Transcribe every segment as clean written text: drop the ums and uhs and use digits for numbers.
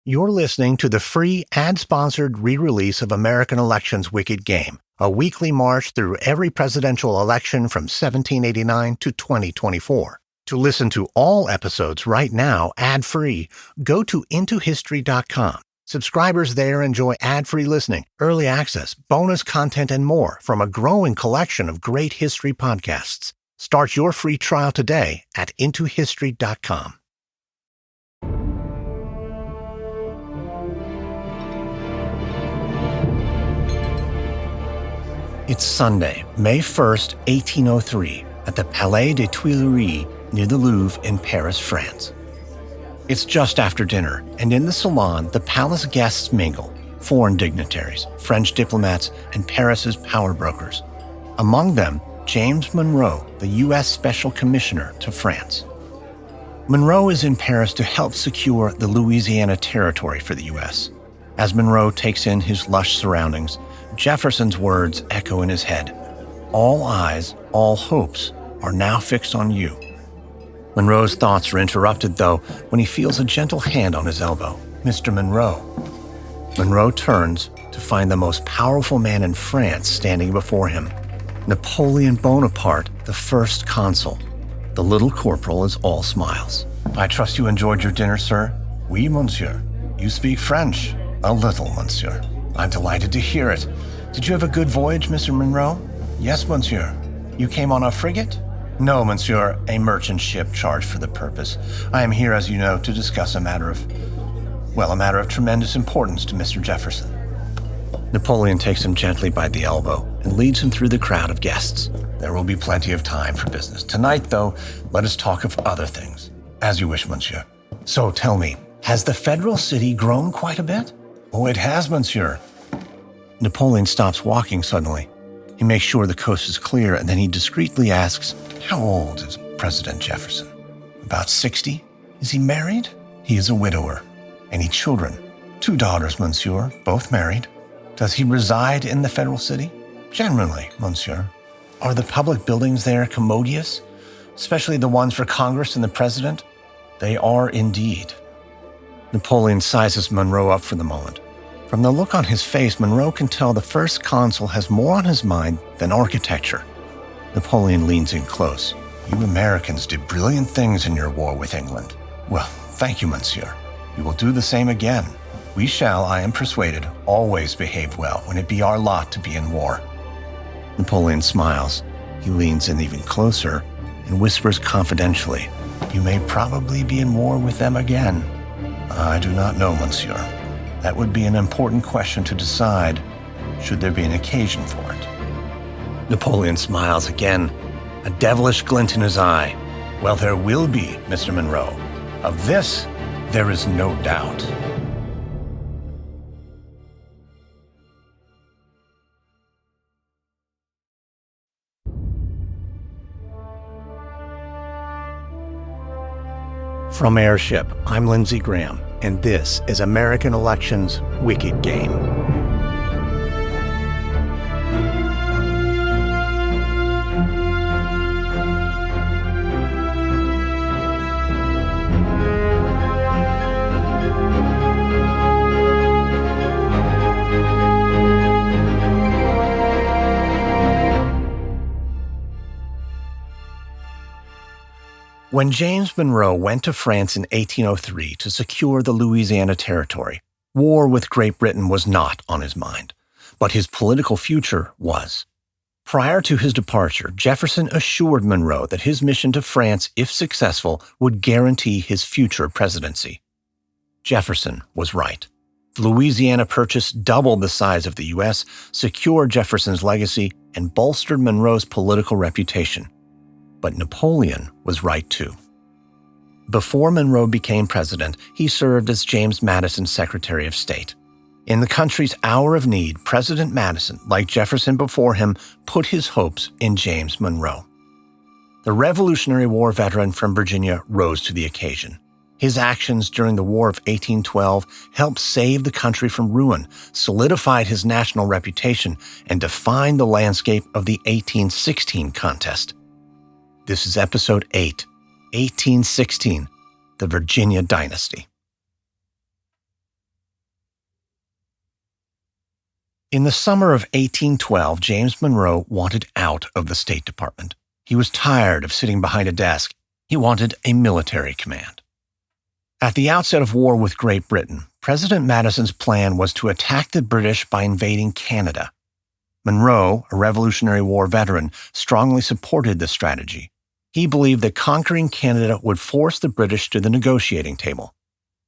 You're listening to the free ad-sponsored re-release of American Elections Wicked Game, a weekly march through every presidential election from 1789 to 2024. To listen to all episodes right now ad-free, go to intohistory.com. Subscribers there enjoy ad-free listening, early access, bonus content, and more from a growing collection of great history podcasts. Start your free trial today at intohistory.com. It's Sunday, May 1st, 1803, at the Palais des Tuileries near the Louvre in Paris, France. It's just after dinner, and in the salon, the palace guests mingle, foreign dignitaries, French diplomats, and Paris's power brokers. Among them, James Monroe, the U.S. Special Commissioner to France. Monroe is in Paris to help secure the Louisiana Territory for the U.S. As Monroe takes in his lush surroundings, Jefferson's words echo in his head. All eyes, all hopes are now fixed on you. Monroe's thoughts are interrupted, though, when he feels a gentle hand on his elbow. Mr. Monroe. Monroe turns to find the most powerful man in France standing before him. Napoleon Bonaparte, the first consul. The little corporal is all smiles. I trust you enjoyed your dinner, sir? Oui, monsieur. You speak French? A little, monsieur. I'm delighted to hear it. Did you have a good voyage, Mr. Monroe? Yes, monsieur. You came on a frigate? No, monsieur, a merchant ship charged for the purpose. I am here, as you know, to discuss a matter of tremendous importance to Mr. Jefferson. Napoleon takes him gently by the elbow and leads him through the crowd of guests. There will be plenty of time for business. Tonight, though, let us talk of other things. As you wish, monsieur. So tell me, has the federal city grown quite a bit? Oh, it has, monsieur. Napoleon stops walking suddenly. He makes sure the coast is clear, and then he discreetly asks, how old is President Jefferson? About 60? Is he married? He is a widower. Any children? 2 daughters, monsieur, both married. Does he reside in the federal city? Generally, monsieur. Are the public buildings there commodious, especially the ones for Congress and the president? They are indeed. Napoleon sizes Monroe up for the moment. From the look on his face, Monroe can tell the first consul has more on his mind than architecture. Napoleon leans in close. You Americans did brilliant things in your war with England. Well, thank you, monsieur. You will do the same again. We shall, I am persuaded, always behave well when it be our lot to be in war. Napoleon smiles. He leans in even closer and whispers confidentially, you may probably be in war with them again. I do not know, monsieur. That would be an important question to decide, should there be an occasion for it. Napoleon smiles again, a devilish glint in his eye. Well, there will be, Mr. Monroe. Of this, there is no doubt. From Airship, I'm Lindsey Graham, and this is American Elections Wicked Game. When James Monroe went to France in 1803 to secure the Louisiana Territory, war with Great Britain was not on his mind, but his political future was. Prior to his departure, Jefferson assured Monroe that his mission to France, if successful, would guarantee his future presidency. Jefferson was right. The Louisiana Purchase doubled the size of the U.S., secured Jefferson's legacy, and bolstered Monroe's political reputation. But Napoleon was right too. Before Monroe became president, he served as James Madison's Secretary of State. In the country's hour of need, President Madison, like Jefferson before him, put his hopes in James Monroe. The Revolutionary War veteran from Virginia rose to the occasion. His actions during the War of 1812 helped save the country from ruin, solidified his national reputation, and defined the landscape of the 1816 contest. This is Episode 8, 1816, the Virginia Dynasty. In the summer of 1812, James Monroe wanted out of the State Department. He was tired of sitting behind a desk. He wanted a military command. At the outset of war with Great Britain, President Madison's plan was to attack the British by invading Canada. Monroe, a Revolutionary War veteran, strongly supported this strategy. He believed that conquering Canada would force the British to the negotiating table.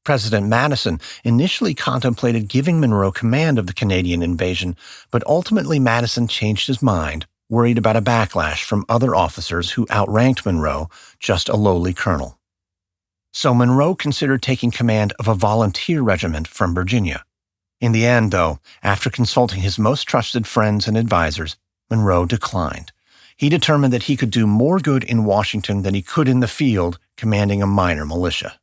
President Madison initially contemplated giving Monroe command of the Canadian invasion, but ultimately Madison changed his mind, worried about a backlash from other officers who outranked Monroe, just a lowly colonel. So Monroe considered taking command of a volunteer regiment from Virginia. In the end, though, after consulting his most trusted friends and advisors, Monroe declined. He determined that he could do more good in Washington than he could in the field, commanding a minor militia.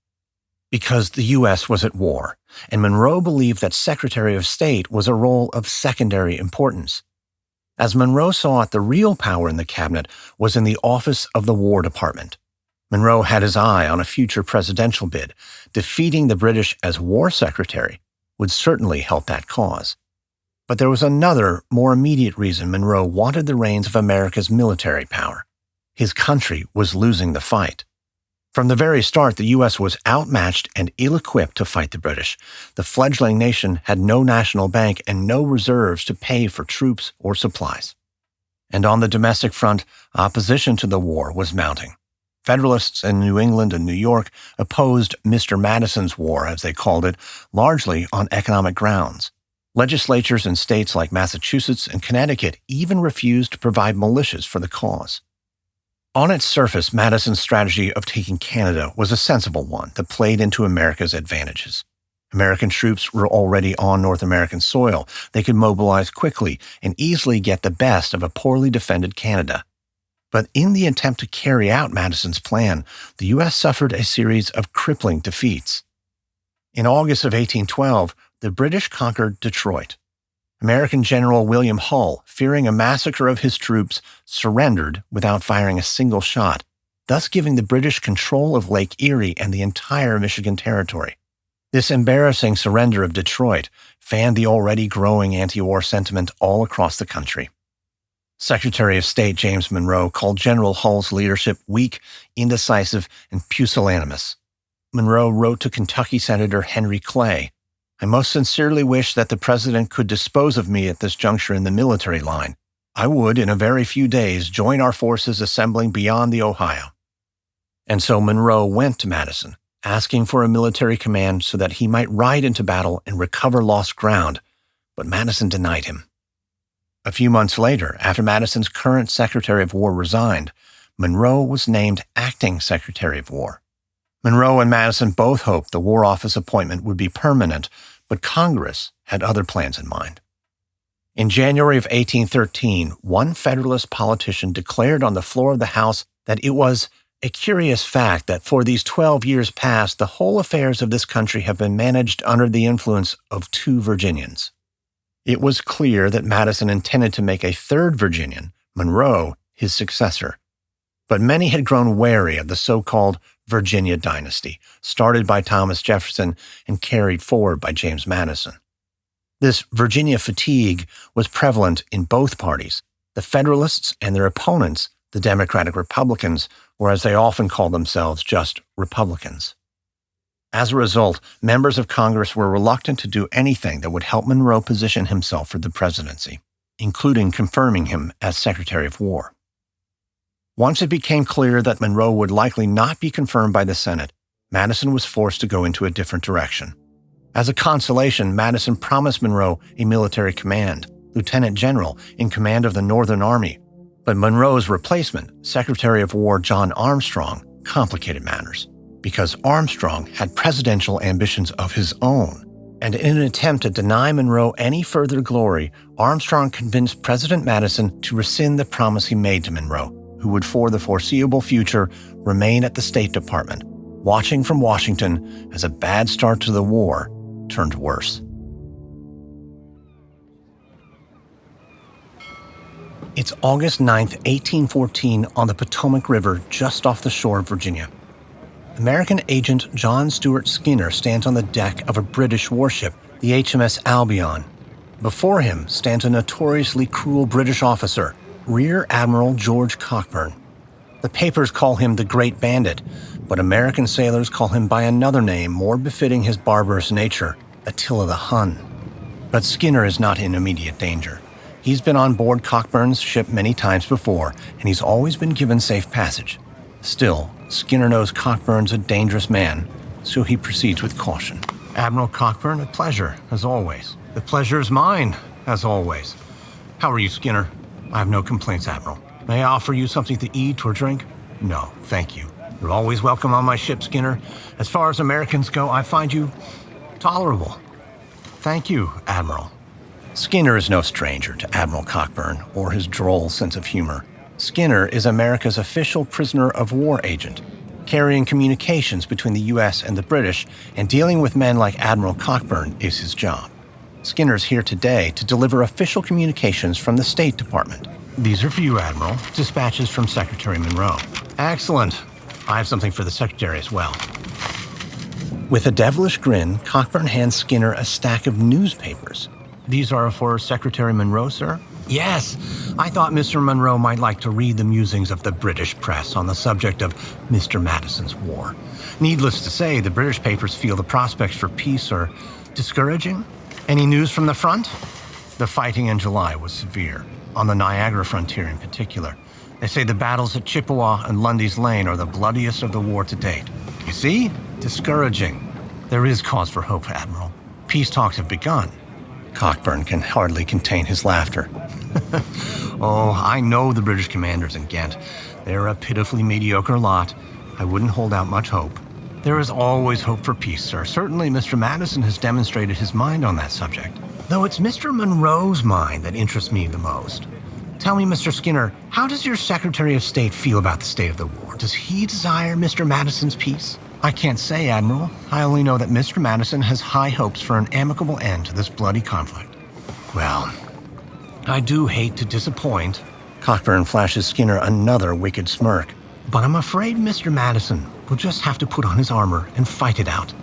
Because the U.S. was at war, and Monroe believed that Secretary of State was a role of secondary importance. As Monroe saw it, the real power in the cabinet was in the office of the War Department. Monroe had his eye on a future presidential bid. Defeating the British as War Secretary would certainly help that cause. But there was another, more immediate reason Monroe wanted the reins of America's military power. His country was losing the fight. From the very start, the U.S. was outmatched and ill-equipped to fight the British. The fledgling nation had no national bank and no reserves to pay for troops or supplies. And on the domestic front, opposition to the war was mounting. Federalists in New England and New York opposed Mr. Madison's war, as they called it, largely on economic grounds. Legislatures in states like Massachusetts and Connecticut even refused to provide militias for the cause. On its surface, Madison's strategy of taking Canada was a sensible one that played into America's advantages. American troops were already on North American soil. They could mobilize quickly and easily get the best of a poorly defended Canada. But in the attempt to carry out Madison's plan, the U.S. suffered a series of crippling defeats. In August of 1812, the British conquered Detroit. American General William Hull, fearing a massacre of his troops, surrendered without firing a single shot, thus giving the British control of Lake Erie and the entire Michigan Territory. This embarrassing surrender of Detroit fanned the already growing anti-war sentiment all across the country. Secretary of State James Monroe called General Hull's leadership weak, indecisive, and pusillanimous. Monroe wrote to Kentucky Senator Henry Clay, "I most sincerely wish that the President could dispose of me at this juncture in the military line. I would, in a very few days, join our forces assembling beyond the Ohio." And so Monroe went to Madison, asking for a military command so that he might ride into battle and recover lost ground, but Madison denied him. A few months later, after Madison's current Secretary of War resigned, Monroe was named Acting Secretary of War. Monroe and Madison both hoped the War Office appointment would be permanent, but Congress had other plans in mind. In January of 1813, one Federalist politician declared on the floor of the House that it was a curious fact that for these 12 years past, the whole affairs of this country have been managed under the influence of 2 Virginians. It was clear that Madison intended to make a 3rd Virginian, Monroe, his successor. But many had grown wary of the so-called Virginia Dynasty, started by Thomas Jefferson and carried forward by James Madison. This Virginia fatigue was prevalent in both parties. The Federalists and their opponents, the Democratic Republicans, or as they often called themselves, just Republicans. As a result, members of Congress were reluctant to do anything that would help Monroe position himself for the presidency, including confirming him as Secretary of War. Once it became clear that Monroe would likely not be confirmed by the Senate, Madison was forced to go into a different direction. As a consolation, Madison promised Monroe a military command, Lieutenant General in command of the Northern Army. But Monroe's replacement, Secretary of War John Armstrong, complicated matters, because Armstrong had presidential ambitions of his own. And in an attempt to deny Monroe any further glory, Armstrong convinced President Madison to rescind the promise he made to Monroe, who would for the foreseeable future remain at the State Department, watching from Washington as a bad start to the war turned worse. It's August 9, 1814, on the Potomac River just off the shore of Virginia. American agent John Stuart Skinner stands on the deck of a British warship, the HMS Albion. Before him stands a notoriously cruel British officer, Rear Admiral George Cockburn. The papers call him the Great Bandit, but American sailors call him by another name more befitting his barbarous nature, Attila the Hun. But Skinner is not in immediate danger. He's been on board Cockburn's ship many times before, and he's always been given safe passage. Still, Skinner knows Cockburn's a dangerous man, so he proceeds with caution. Admiral Cockburn, a pleasure, as always. The pleasure is mine, as always. How are you, Skinner? I have no complaints, Admiral. May I offer you something to eat or drink? No, thank you. You're always welcome on my ship, Skinner. As far as Americans go, I find you tolerable. Thank you, Admiral. Skinner is no stranger to Admiral Cockburn or his droll sense of humor. Skinner is America's official prisoner of war agent, carrying communications between the U.S. and the British, and dealing with men like Admiral Cockburn is his job. Skinner's here today to deliver official communications from the State Department. These are for you, Admiral. Dispatches from Secretary Monroe. Excellent. I have something for the Secretary as well. With a devilish grin, Cockburn hands Skinner a stack of newspapers. These are for Secretary Monroe, sir? Yes. I thought Mr. Monroe might like to read the musings of the British press on the subject of Mr. Madison's war. Needless to say, the British papers feel the prospects for peace are discouraging. Any news from the front? The fighting in July was severe, on the Niagara frontier in particular. They say the battles at Chippewa and Lundy's Lane are the bloodiest of the war to date. You see? Discouraging. There is cause for hope, Admiral. Peace talks have begun. Cockburn can hardly contain his laughter. Oh, I know the British commanders in Ghent. They're a pitifully mediocre lot. I wouldn't hold out much hope. There is always hope for peace, sir. Certainly Mr. Madison has demonstrated his mind on that subject. Though it's Mr. Monroe's mind that interests me the most. Tell me, Mr. Skinner, how does your Secretary of State feel about the state of the war? Does he desire Mr. Madison's peace? I can't say, Admiral. I only know that Mr. Madison has high hopes for an amicable end to this bloody conflict. Well, I do hate to disappoint. Cockburn flashes Skinner another wicked smirk. But I'm afraid Mr. Madison will just have to put on his armor and fight it out.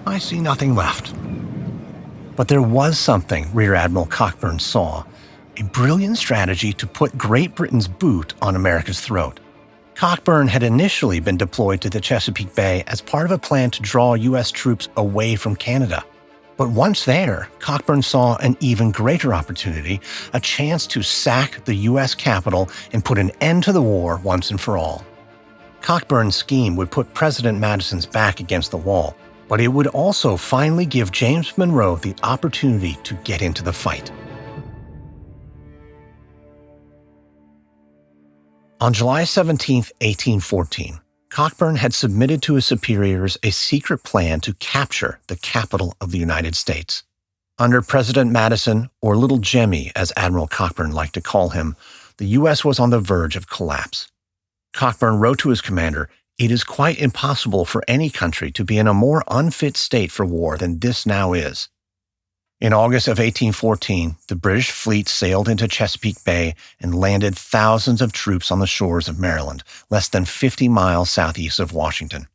I see nothing left. But there was something Rear Admiral Cockburn saw. A brilliant strategy to put Great Britain's boot on America's throat. Cockburn had initially been deployed to the Chesapeake Bay as part of a plan to draw U.S. troops away from Canada. But once there, Cockburn saw an even greater opportunity, a chance to sack the U.S. capital and put an end to the war once and for all. Cockburn's scheme would put President Madison's back against the wall, but it would also finally give James Monroe the opportunity to get into the fight. On July 17, 1814, Cockburn had submitted to his superiors a secret plan to capture the capital of the United States. Under President Madison, or Little Jemmy as Admiral Cockburn liked to call him, the U.S. was on the verge of collapse. Cockburn wrote to his commander, "It is quite impossible for any country to be in a more unfit state for war than this now is." In August of 1814, the British fleet sailed into Chesapeake Bay and landed thousands of troops on the shores of Maryland, less than 50 miles southeast of Washington.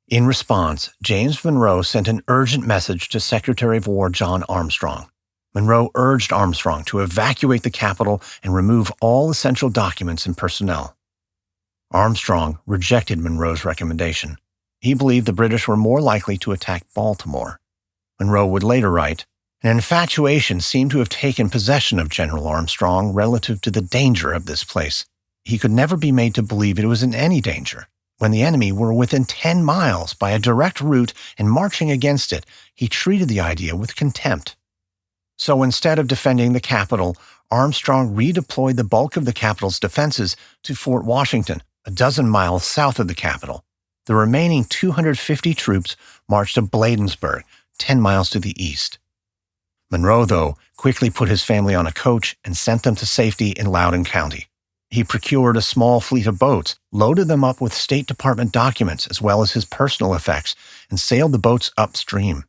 In response, James Monroe sent an urgent message to Secretary of War John Armstrong. Monroe urged Armstrong to evacuate the capital and remove all essential documents and personnel. Armstrong rejected Monroe's recommendation. He believed the British were more likely to attack Baltimore. Monroe would later write, "An infatuation seemed to have taken possession of General Armstrong relative to the danger of this place. He could never be made to believe it was in any danger. When the enemy were within 10 miles by a direct route and marching against it, he treated the idea with contempt." So instead of defending the capital, Armstrong redeployed the bulk of the capital's defenses to Fort Washington, a dozen miles south of the capital. The remaining 250 troops marched to Bladensburg, 10 miles to the east. Monroe, though, quickly put his family on a coach and sent them to safety in Loudoun County. He procured a small fleet of boats, loaded them up with State Department documents as well as his personal effects, and sailed the boats upstream.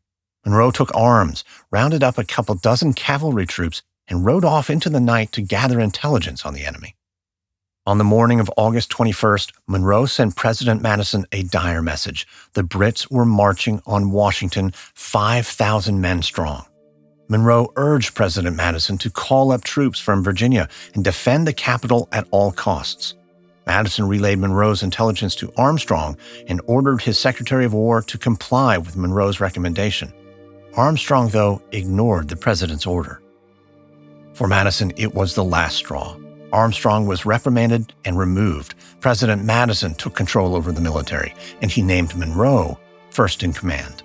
Monroe took arms, rounded up a couple dozen cavalry troops, and rode off into the night to gather intelligence on the enemy. On the morning of August 21st, Monroe sent President Madison a dire message. The Brits were marching on Washington 5,000 men strong. Monroe urged President Madison to call up troops from Virginia and defend the capital at all costs. Madison relayed Monroe's intelligence to Armstrong and ordered his Secretary of War to comply with Monroe's recommendation. Armstrong, though, ignored the president's order. For Madison, it was the last straw. Armstrong was reprimanded and removed. President Madison took control over the military, and he named Monroe first in command.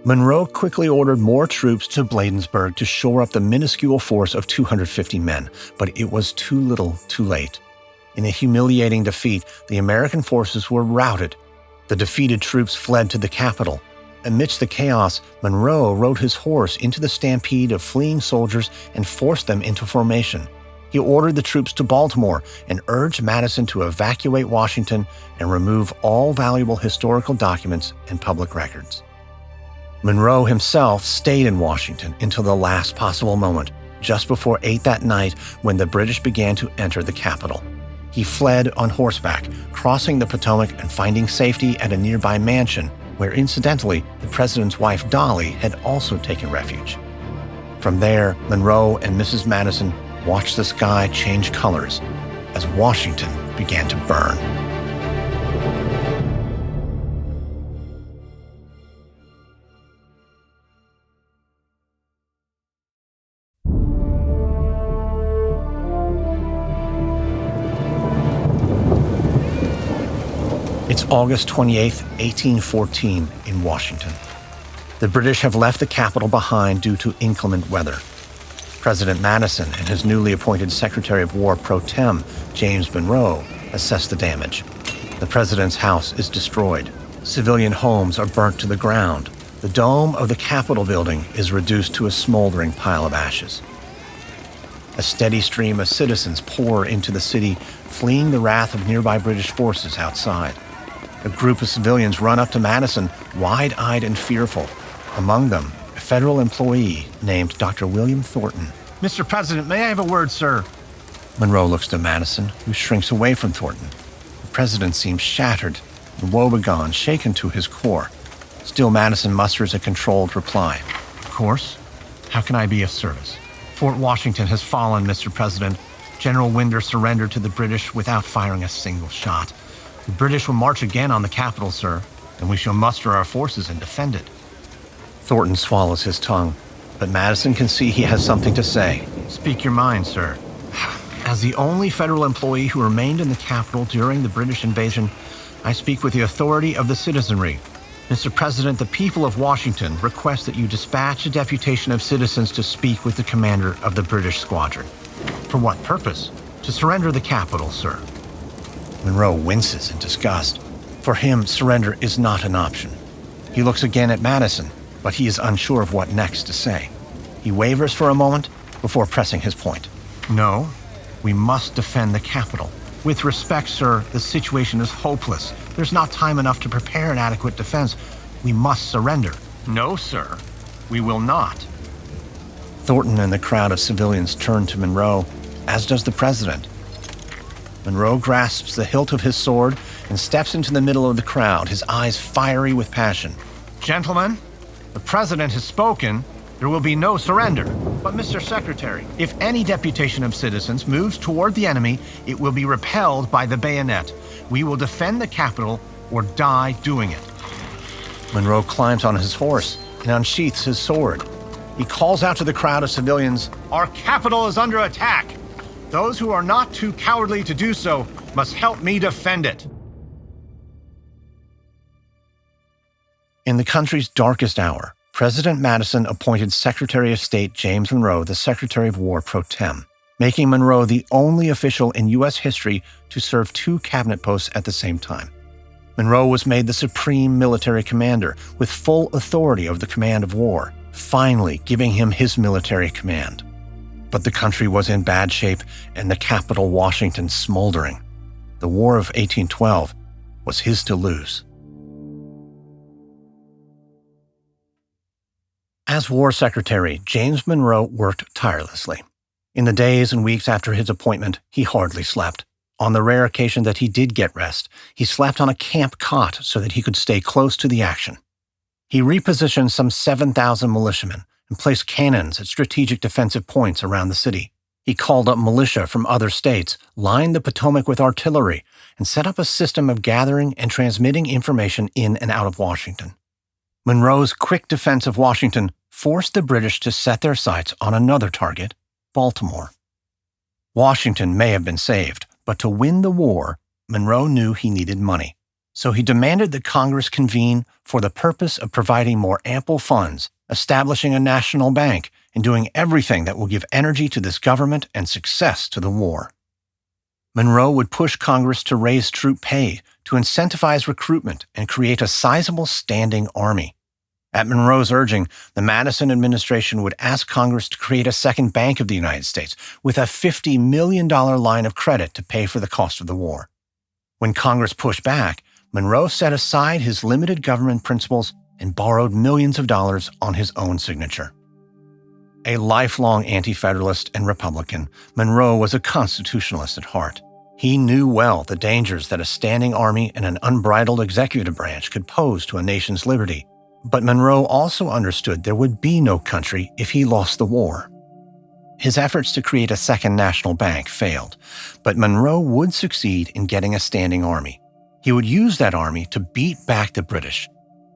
Monroe quickly ordered more troops to Bladensburg to shore up the minuscule force of 250 men, but it was too little, too late. In a humiliating defeat, the American forces were routed. The defeated troops fled to the capital. Amidst the chaos, Monroe rode his horse into the stampede of fleeing soldiers and forced them into formation. He ordered the troops to Baltimore and urged Madison to evacuate Washington and remove all valuable historical documents and public records. Monroe himself stayed in Washington until the last possible moment, just before 8 that night when the British began to enter the capital. He fled on horseback, crossing the Potomac and finding safety at a nearby mansion where, incidentally, the president's wife Dolly had also taken refuge. From there, Monroe and Mrs. Madison watched the sky change colors as Washington began to burn. It's August 28, 1814, in Washington. The British have left the capital behind due to inclement weather. President Madison and his newly appointed Secretary of War pro tem, James Monroe, assess the damage. The president's house is destroyed. Civilian homes are burnt to the ground. The dome of the Capitol building is reduced to a smoldering pile of ashes. A steady stream of citizens pour into the city, fleeing the wrath of nearby British forces outside. A group of civilians run up to Madison, wide-eyed and fearful. Among them, a federal employee named Dr. William Thornton. "Mr. President, may I have a word, sir?" Monroe looks to Madison, who shrinks away from Thornton. The president seems shattered and woebegone, shaken to his core. Still, Madison musters a controlled reply. "Of course. How can I be of service? Fort Washington has fallen, Mr. President. General Winder surrendered to the British without firing a single shot. The British will march again on the capital, sir, and we shall muster our forces and defend it." Thornton swallows his tongue, but Madison can see he has something to say. "Speak your mind, sir." "As the only federal employee who remained in the capital during the British invasion, I speak with the authority of the citizenry. Mr. President, the people of Washington request that you dispatch a deputation of citizens to speak with the commander of the British squadron." "For what purpose?" "To surrender the capital, sir." Monroe winces in disgust. For him, surrender is not an option. He looks again at Madison, but he is unsure of what next to say. He wavers for a moment before pressing his point. "No, we must defend the capital. With respect, sir, the situation is hopeless. There's not time enough to prepare an adequate defense. We must surrender." "No, sir, we will not." Thornton and the crowd of civilians turn to Monroe, as does the president. Monroe grasps the hilt of his sword and steps into the middle of the crowd, his eyes fiery with passion. "Gentlemen, the president has spoken. There will be no surrender. But, Mr. Secretary, if any deputation of citizens moves toward the enemy, it will be repelled by the bayonet. We will defend the capital or die doing it." Monroe climbs on his horse and unsheaths his sword. He calls out to the crowd of civilians, "Our capital is under attack. Those who are not too cowardly to do so must help me defend it." In the country's darkest hour, President Madison appointed Secretary of State James Monroe the Secretary of War pro tem, making Monroe the only official in U.S. history to serve 2 cabinet posts at the same time. Monroe was made the supreme military commander with full authority over the command of war, finally giving him his military command. But the country was in bad shape and the capital, Washington, smoldering. The War of 1812 was his to lose. As War Secretary, James Monroe worked tirelessly. In the days and weeks after his appointment, he hardly slept. On the rare occasion that he did get rest, he slept on a camp cot so that he could stay close to the action. He repositioned some 7,000 militiamen and placed cannons at strategic defensive points around the city. He called up militia from other states, lined the Potomac with artillery, and set up a system of gathering and transmitting information in and out of Washington. Monroe's quick defense of Washington forced the British to set their sights on another target, Baltimore. Washington may have been saved, but to win the war, Monroe knew he needed money. So he demanded that Congress convene for the purpose of providing more ample funds, establishing a national bank, and doing everything that will give energy to this government and success to the war. Monroe would push Congress to raise troop pay, to incentivize recruitment, and create a sizable standing army. At Monroe's urging, the Madison administration would ask Congress to create a second bank of the United States with a $50 million line of credit to pay for the cost of the war. When Congress pushed back, Monroe set aside his limited government principles and borrowed millions of dollars on his own signature. A lifelong anti-federalist and Republican, Monroe was a constitutionalist at heart. He knew well the dangers that a standing army and an unbridled executive branch could pose to a nation's liberty. But Monroe also understood there would be no country if he lost the war. His efforts to create a second national bank failed, but Monroe would succeed in getting a standing army. He would use that army to beat back the British.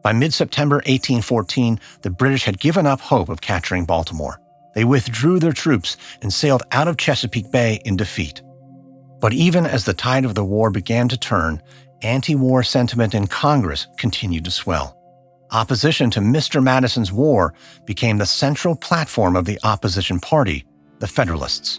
By mid-September 1814, the British had given up hope of capturing Baltimore. They withdrew their troops and sailed out of Chesapeake Bay in defeat. But even as the tide of the war began to turn, anti-war sentiment in Congress continued to swell. Opposition to Mr. Madison's war became the central platform of the opposition party, the Federalists.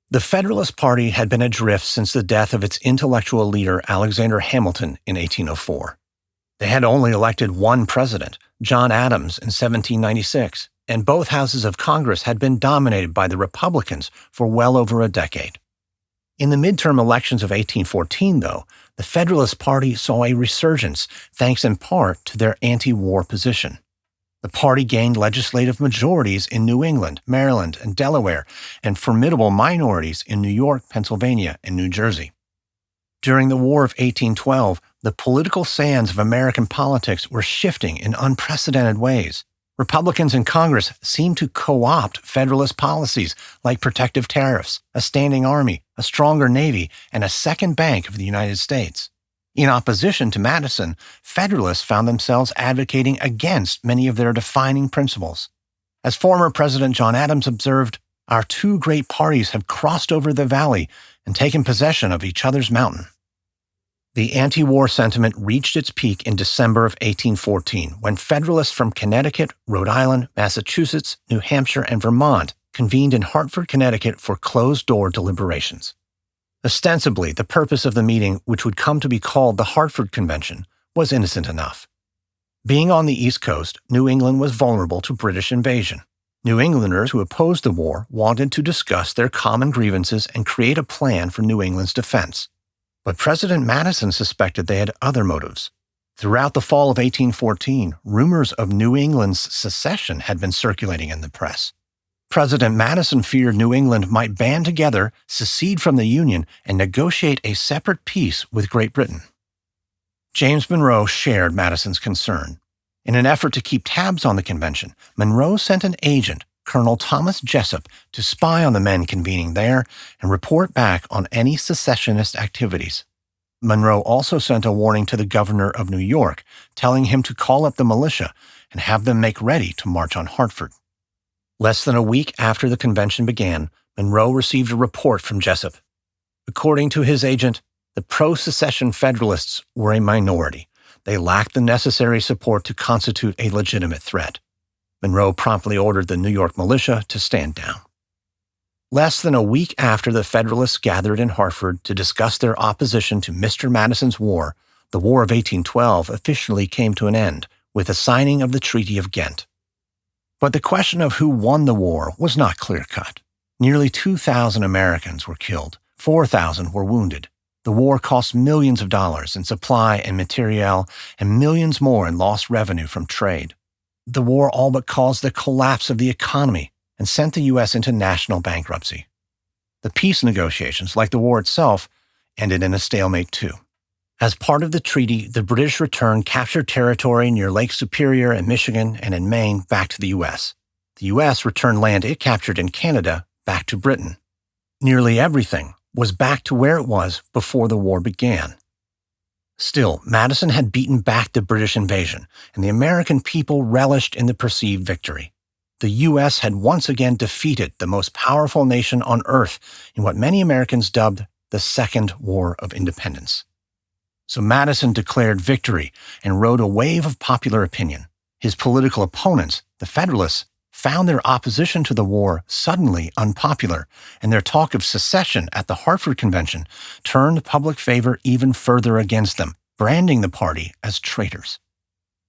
The Federalist Party had been adrift since the death of its intellectual leader Alexander Hamilton in 1804. They had only elected one president, John Adams, in 1796, and both houses of Congress had been dominated by the Republicans for well over a decade. In the midterm elections of 1814, though, the Federalist Party saw a resurgence thanks in part to their anti-war position. The party gained legislative majorities in New England, Maryland, and Delaware, and formidable minorities in New York, Pennsylvania, and New Jersey. During the War of 1812, the political sands of American politics were shifting in unprecedented ways. Republicans in Congress seemed to co-opt Federalist policies like protective tariffs, a standing army, a stronger Navy, and a second bank of the United States. In opposition to Madison, Federalists found themselves advocating against many of their defining principles. As former President John Adams observed, "Our two great parties have crossed over the valley and taken possession of each other's mountain." The anti-war sentiment reached its peak in December of 1814, when Federalists from Connecticut, Rhode Island, Massachusetts, New Hampshire, and Vermont convened in Hartford, Connecticut for closed-door deliberations. Ostensibly, the purpose of the meeting, which would come to be called the Hartford Convention, was innocent enough. Being on the East Coast, New England was vulnerable to British invasion. New Englanders who opposed the war wanted to discuss their common grievances and create a plan for New England's defense. But President Madison suspected they had other motives. Throughout the fall of 1814, rumors of New England's secession had been circulating in the press. President Madison feared New England might band together, secede from the Union, and negotiate a separate peace with Great Britain. James Monroe shared Madison's concern. In an effort to keep tabs on the convention, Monroe sent an agent, Colonel Thomas Jessup, to spy on the men convening there and report back on any secessionist activities. Monroe also sent a warning to the governor of New York, telling him to call up the militia and have them make ready to march on Hartford. Less than a week after the convention began, Monroe received a report from Jessup. According to his agent, the pro-secession Federalists were a minority. They lacked the necessary support to constitute a legitimate threat. Monroe promptly ordered the New York militia to stand down. Less than a week after the Federalists gathered in Hartford to discuss their opposition to Mr. Madison's war, the War of 1812 officially came to an end with the signing of the Treaty of Ghent. But the question of who won the war was not clear-cut. Nearly 2,000 Americans were killed, 4,000 were wounded. The war cost millions of dollars in supply and materiel, and millions more in lost revenue from trade. The war all but caused the collapse of the economy and sent the U.S. into national bankruptcy. The peace negotiations, like the war itself, ended in a stalemate too. As part of the treaty, the British returned captured territory near Lake Superior in Michigan and in Maine back to the U.S. The U.S. returned land it captured in Canada back to Britain. Nearly everything was back to where it was before the war began. Still, Madison had beaten back the British invasion, and the American people relished in the perceived victory. The U.S. had once again defeated the most powerful nation on earth in what many Americans dubbed the Second War of Independence. So Madison declared victory and rode a wave of popular opinion. His political opponents, the Federalists, found their opposition to the war suddenly unpopular, and their talk of secession at the Hartford Convention turned public favor even further against them, branding the party as traitors.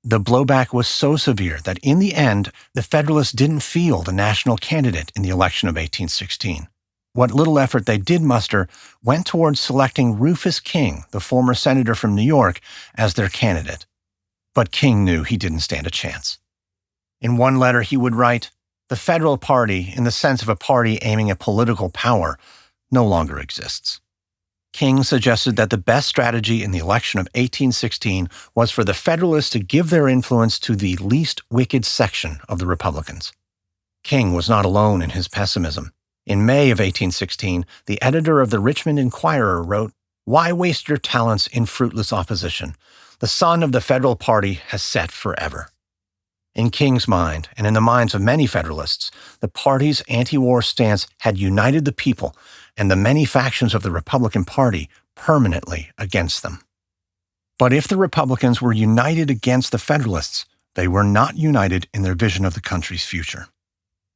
The blowback was so severe that in the end, the Federalists didn't field a national candidate in the election of 1816. What little effort they did muster went towards selecting Rufus King, the former senator from New York, as their candidate. But King knew he didn't stand a chance. In one letter, he would write, "The Federal Party, in the sense of a party aiming at political power, no longer exists." King suggested that the best strategy in the election of 1816 was for the Federalists to give their influence to the least wicked section of the Republicans. King was not alone in his pessimism. In May of 1816, the editor of the Richmond Enquirer wrote, "Why waste your talents in fruitless opposition? The sun of the Federal Party has set forever." In King's mind, and in the minds of many Federalists, the party's anti-war stance had united the people and the many factions of the Republican Party permanently against them. But if the Republicans were united against the Federalists, they were not united in their vision of the country's future.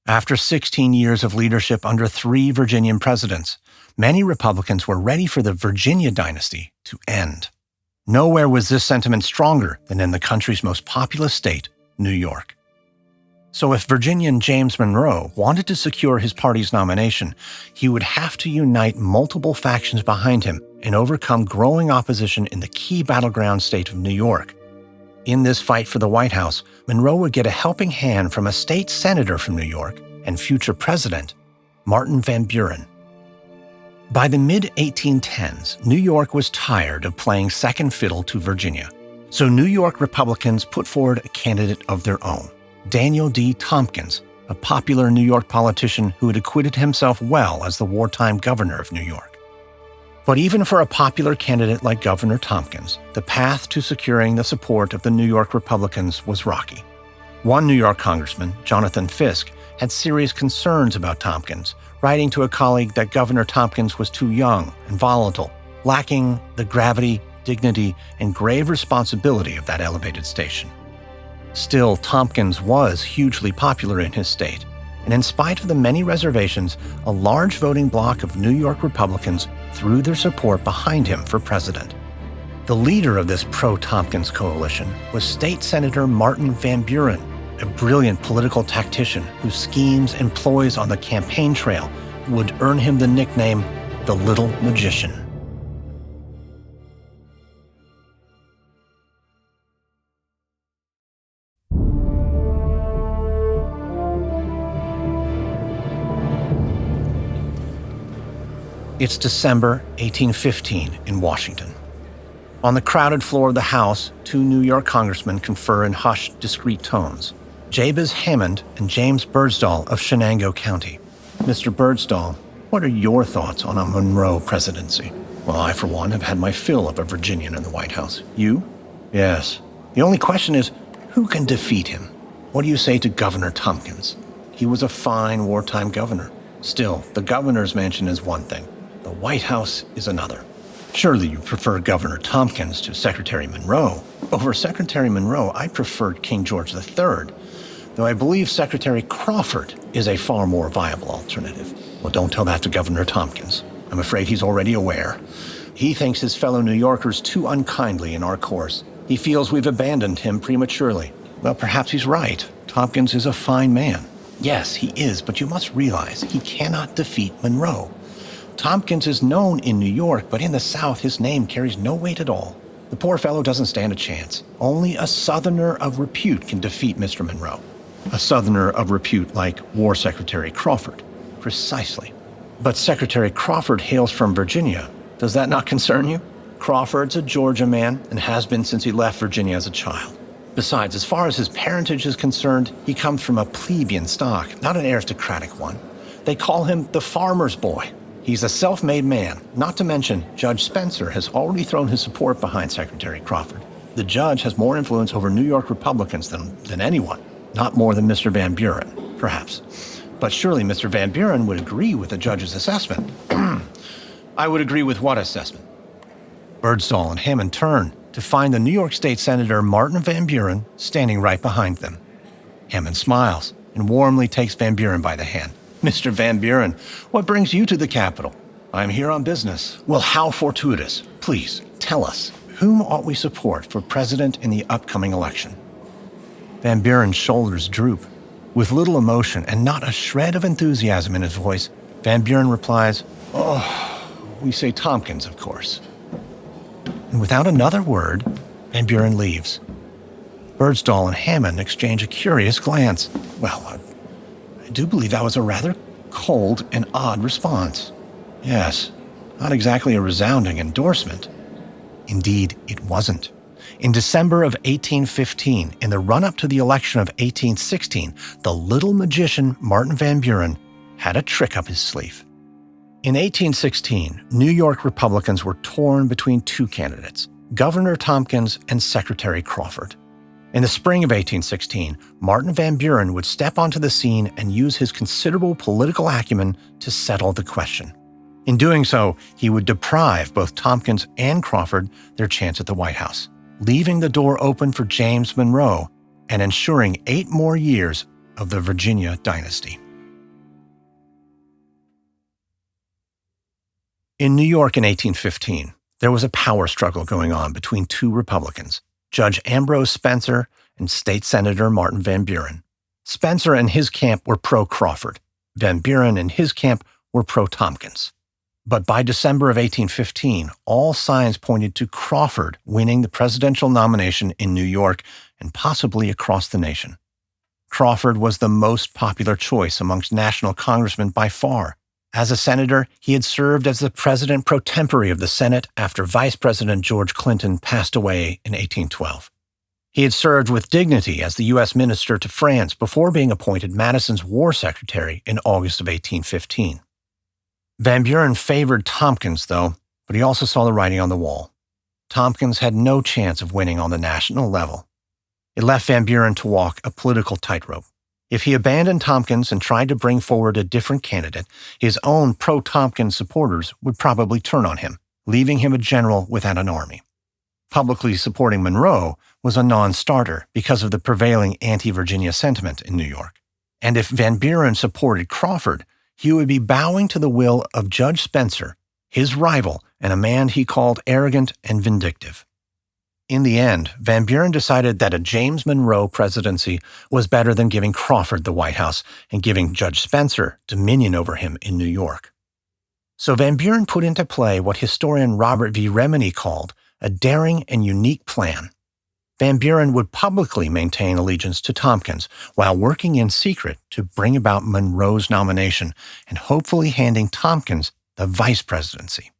After 16 years of leadership under 3 Virginian presidents, many Republicans were ready for the Virginia dynasty to end. Nowhere was this sentiment stronger than in the country's most populous state, New York. So if Virginian James Monroe wanted to secure his party's nomination, he would have to unite multiple factions behind him and overcome growing opposition in the key battleground state of New York. In this fight for the White House, Monroe would get a helping hand from a state senator from New York and future president, Martin Van Buren. By the mid-1810s, New York was tired of playing second fiddle to Virginia. So New York Republicans put forward a candidate of their own, Daniel D. Tompkins, a popular New York politician who had acquitted himself well as the wartime governor of New York. But even for a popular candidate like Governor Tompkins, the path to securing the support of the New York Republicans was rocky. One New York congressman, Jonathan Fisk, had serious concerns about Tompkins, writing to a colleague that Governor Tompkins was too young and volatile, lacking the gravity, dignity, and grave responsibility of that elevated station. Still, Tompkins was hugely popular in his state, and in spite of the many reservations, a large voting bloc of New York Republicans threw their support behind him for president. The leader of this pro-Tompkins coalition was State Senator Martin Van Buren, a brilliant political tactician whose schemes and ploys on the campaign trail would earn him the nickname the Little Magician. It's December 1815 in Washington. On the crowded floor of the House, 2 New York congressmen confer in hushed, discreet tones. Jabez Hammond and James Birdsall of Shenango County. Mr. Birdsall, what are your thoughts on a Monroe presidency? Well, I, for one, have had my fill of a Virginian in the White House. You? Yes. The only question is, who can defeat him? What do you say to Governor Tompkins? He was a fine wartime governor. Still, the governor's mansion is one thing. The White House is another. Surely you prefer Governor Tompkins to Secretary Monroe. Over Secretary Monroe, I preferred King George III, though I believe Secretary Crawford is a far more viable alternative. Well, don't tell that to Governor Tompkins. I'm afraid he's already aware. He thinks his fellow New Yorkers too unkindly in our course. He feels we've abandoned him prematurely. Well, perhaps he's right. Tompkins is a fine man. Yes, he is, but you must realize he cannot defeat Monroe. Tompkins is known in New York, but in the South his name carries no weight at all. The poor fellow doesn't stand a chance. Only a Southerner of repute can defeat Mr. Monroe. A Southerner of repute like War Secretary Crawford. Precisely. But Secretary Crawford hails from Virginia. Does that not concern you? Crawford's a Georgia man and has been since he left Virginia as a child. Besides, as far as his parentage is concerned, he comes from a plebeian stock, not an aristocratic one. They call him the farmer's boy. He's a self-made man, not to mention Judge Spencer has already thrown his support behind Secretary Crawford. The judge has more influence over New York Republicans than anyone, not more than Mr. Van Buren, perhaps. But surely Mr. Van Buren would agree with the judge's assessment. I would agree with what assessment? Birdsall and Hammond turn to find the New York State Senator Martin Van Buren standing right behind them. Hammond smiles and warmly takes Van Buren by the hand. Mr. Van Buren, what brings you to the Capitol? I'm here on business. Well, how fortuitous. Please, tell us, whom ought we support for president in the upcoming election? Van Buren's shoulders droop. With little emotion and not a shred of enthusiasm in his voice, Van Buren replies, we say Tompkins, of course. And without another word, Van Buren leaves. Birdsall and Hammond exchange a curious glance. Well, I do believe that was a rather cold and odd response. Yes, not exactly a resounding endorsement. Indeed, it wasn't. In December of 1815, in the run-up to the election of 1816, the little magician Martin Van Buren had a trick up his sleeve. In 1816, New York Republicans were torn between two candidates, Governor Tompkins and Secretary Crawford. In the spring of 1816, Martin Van Buren would step onto the scene and use his considerable political acumen to settle the question. In doing so, he would deprive both Tompkins and Crawford their chance at the White House, leaving the door open for James Monroe and ensuring 8 more years of the Virginia Dynasty. In New York in 1815, there was a power struggle going on between two Republicans, Judge Ambrose Spencer and State Senator Martin Van Buren. Spencer and his camp were pro-Crawford. Van Buren and his camp were pro-Tompkins. But by December of 1815, all signs pointed to Crawford winning the presidential nomination in New York and possibly across the nation. Crawford was the most popular choice amongst national congressmen by far. As a senator, he had served as the president pro tempore of the Senate after Vice President George Clinton passed away in 1812. He had served with dignity as the U.S. Minister to France before being appointed Madison's war secretary in August of 1815. Van Buren favored Tompkins, though, but he also saw the writing on the wall. Tompkins had no chance of winning on the national level. It left Van Buren to walk a political tightrope. If he abandoned Tompkins and tried to bring forward a different candidate, his own pro-Tompkins supporters would probably turn on him, leaving him a general without an army. Publicly supporting Monroe was a non-starter because of the prevailing anti-Virginia sentiment in New York. And if Van Buren supported Crawford, he would be bowing to the will of Judge Spencer, his rival, and a man he called arrogant and vindictive. In the end, Van Buren decided that a James Monroe presidency was better than giving Crawford the White House and giving Judge Spencer dominion over him in New York. So Van Buren put into play what historian Robert V. Remini called a daring and unique plan. Van Buren would publicly maintain allegiance to Tompkins while working in secret to bring about Monroe's nomination and hopefully handing Tompkins the vice presidency.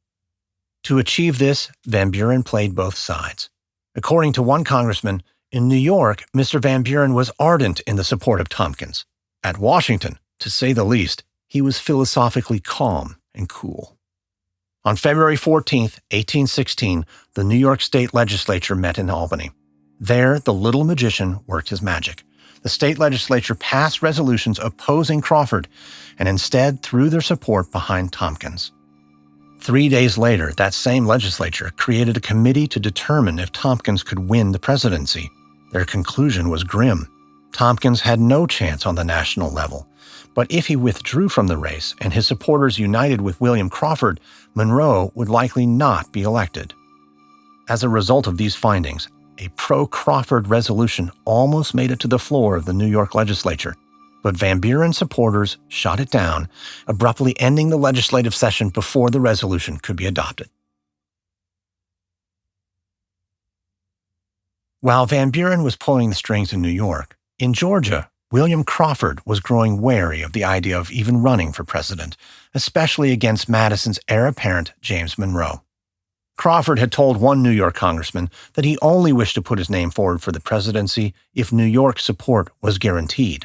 To achieve this, Van Buren played both sides. According to one congressman, in New York, Mr. Van Buren was ardent in the support of Tompkins. At Washington, to say the least, he was philosophically calm and cool. On February 14, 1816, the New York State Legislature met in Albany. There, the little magician worked his magic. The state legislature passed resolutions opposing Crawford and instead threw their support behind Tompkins. 3 days later, that same legislature created a committee to determine if Tompkins could win the presidency. Their conclusion was grim. Tompkins had no chance on the national level. But if he withdrew from the race and his supporters united with William Crawford, Monroe would likely not be elected. As a result of these findings, a pro-Crawford resolution almost made it to the floor of the New York legislature. But Van Buren supporters shot it down, abruptly ending the legislative session before the resolution could be adopted. While Van Buren was pulling the strings in New York, in Georgia, William Crawford was growing wary of the idea of even running for president, especially against Madison's heir apparent James Monroe. Crawford had told one New York congressman that he only wished to put his name forward for the presidency if New York's support was guaranteed.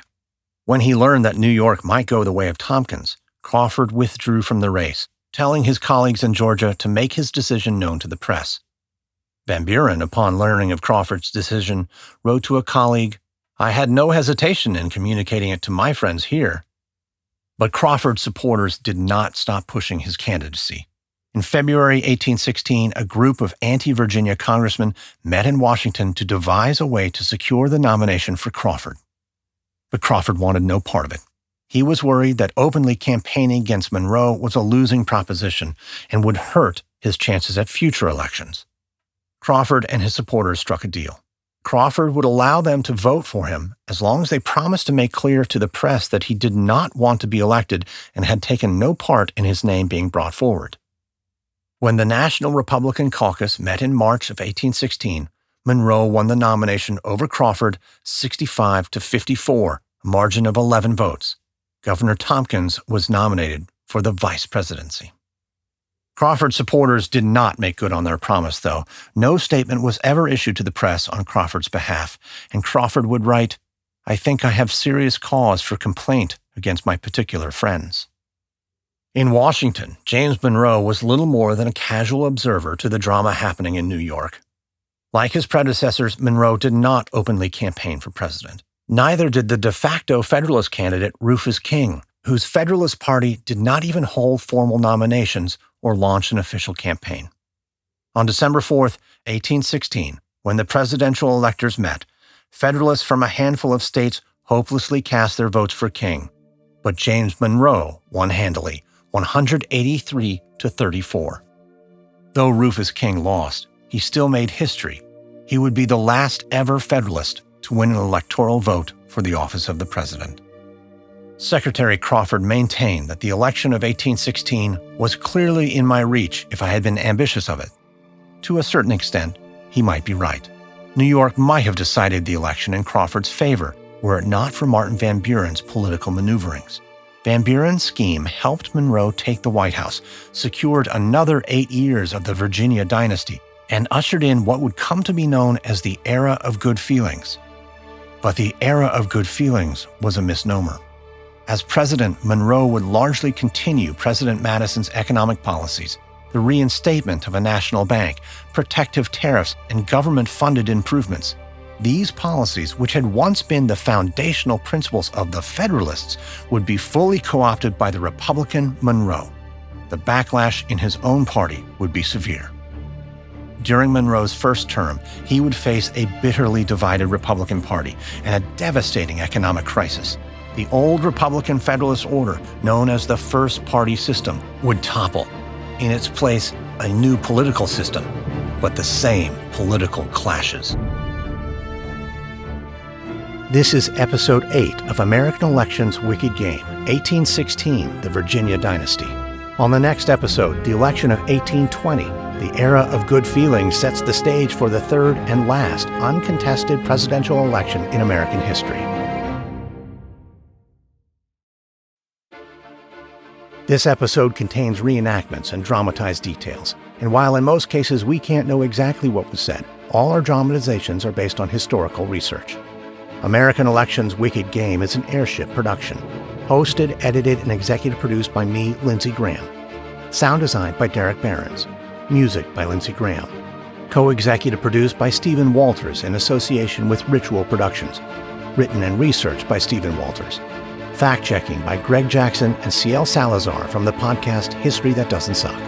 When he learned that New York might go the way of Tompkins, Crawford withdrew from the race, telling his colleagues in Georgia to make his decision known to the press. Van Buren, upon learning of Crawford's decision, wrote to a colleague, "I had no hesitation in communicating it to my friends here." But Crawford's supporters did not stop pushing his candidacy. In February 1816, a group of anti-Virginia congressmen met in Washington to devise a way to secure the nomination for Crawford. But Crawford wanted no part of it. He was worried that openly campaigning against Monroe was a losing proposition and would hurt his chances at future elections. Crawford and his supporters struck a deal. Crawford would allow them to vote for him as long as they promised to make clear to the press that he did not want to be elected and had taken no part in his name being brought forward. When the National Republican Caucus met in March of 1816, Monroe won the nomination over Crawford 65 to 54, a margin of 11 votes. Governor Tompkins was nominated for the vice presidency. Crawford's supporters did not make good on their promise, though. No statement was ever issued to the press on Crawford's behalf, and Crawford would write, "I think I have serious cause for complaint against my particular friends." In Washington, James Monroe was little more than a casual observer to the drama happening in New York. Like his predecessors, Monroe did not openly campaign for president. Neither did the de facto Federalist candidate Rufus King, whose Federalist Party did not even hold formal nominations or launch an official campaign. On December 4, 1816, when the presidential electors met, Federalists from a handful of states hopelessly cast their votes for King, but James Monroe won handily, 183 to 34. Though Rufus King lost, he still made history. He would be the last ever Federalist to win an electoral vote for the office of the president. Secretary Crawford maintained that the election of 1816 was clearly in my reach if I had been ambitious of it. To a certain extent, he might be right. New York might have decided the election in Crawford's favor were it not for Martin Van Buren's political maneuverings. Van Buren's scheme helped Monroe take the White House, secured another 8 years of the Virginia Dynasty, and ushered in what would come to be known as the Era of Good Feelings. But the Era of Good Feelings was a misnomer. As president, Monroe would largely continue President Madison's economic policies, the reinstatement of a national bank, protective tariffs, and government-funded improvements. These policies, which had once been the foundational principles of the Federalists, would be fully co-opted by the Republican Monroe. The backlash in his own party would be severe. During Monroe's first term, he would face a bitterly divided Republican Party and a devastating economic crisis. The old Republican Federalist order, known as the First Party System, would topple. In its place, a new political system, but the same political clashes. This is Episode 8 of American Election's Wicked Game, 1816, the Virginia Dynasty. On the next episode, the election of 1820, the Era of Good Feelings sets the stage for the third and last uncontested presidential election in American history. This episode contains reenactments and dramatized details, and while in most cases we can't know exactly what was said, all our dramatizations are based on historical research. American Election's Wicked Game is an Airship production. Hosted, edited, and executive produced by me, Lindsey Graham. Sound designed by Derek Behrens. Music by Lindsey Graham. Co-executive produced by Stephen Walters in association with Ritual Productions. Written and researched by Stephen Walters. Fact-checking by Greg Jackson and C.L. Salazar from the podcast History That Doesn't Suck.